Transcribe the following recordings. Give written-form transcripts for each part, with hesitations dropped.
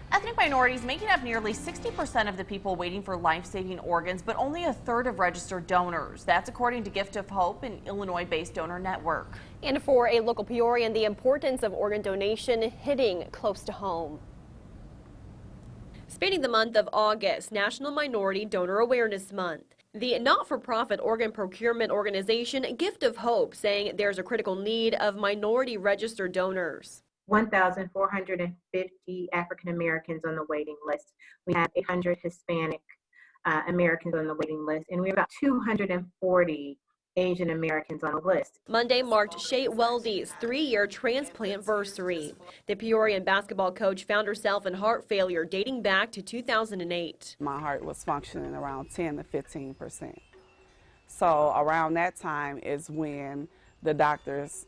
Ethnic minorities making up nearly 60% of the people waiting for life-saving organs, but only a third of registered donors. That's according to Gift of Hope, an Illinois-based donor network. And for a local Peorian, the importance of organ donation hitting close to home. Spanning the month of August, National Minority Donor Awareness Month. The not-for-profit organ procurement organization Gift of Hope saying there's a critical need of minority registered donors. 1,450 African Americans on the waiting list. We have 800 Hispanic Americans on the waiting list, and we have about 240 Asian Americans on the list. Monday marked Shay Weldy's 3-year transplant-versary. The Peorian basketball coach found herself in heart failure dating back to 2008. My heart was functioning around 10 to 15%. So around that time is when the doctors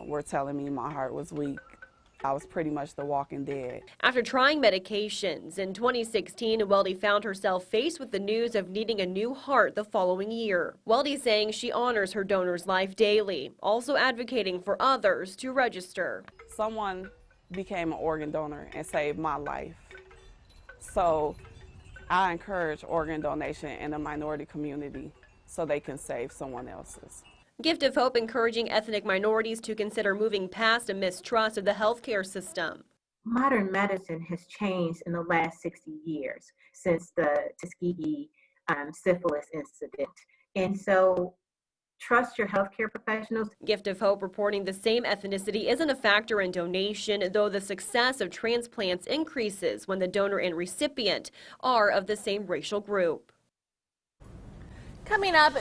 were telling me my heart was weak. I was pretty much the walking dead. After trying medications, in 2016, Weldy found herself faced with the news of needing a new heart the following year. Weldy saying she honors her donor's life daily, also advocating for others to register. Someone became an organ donor and saved my life. So I encourage organ donation in the minority community so they can save someone else's. Gift of Hope encouraging ethnic minorities to consider moving past a mistrust of the healthcare system. Modern medicine has changed in the last 60 years since the Tuskegee syphilis incident. And so trust your healthcare professionals. Gift of Hope reporting the same ethnicity isn't a factor in donation, though the success of transplants increases when the donor and recipient are of the same racial group. Coming up,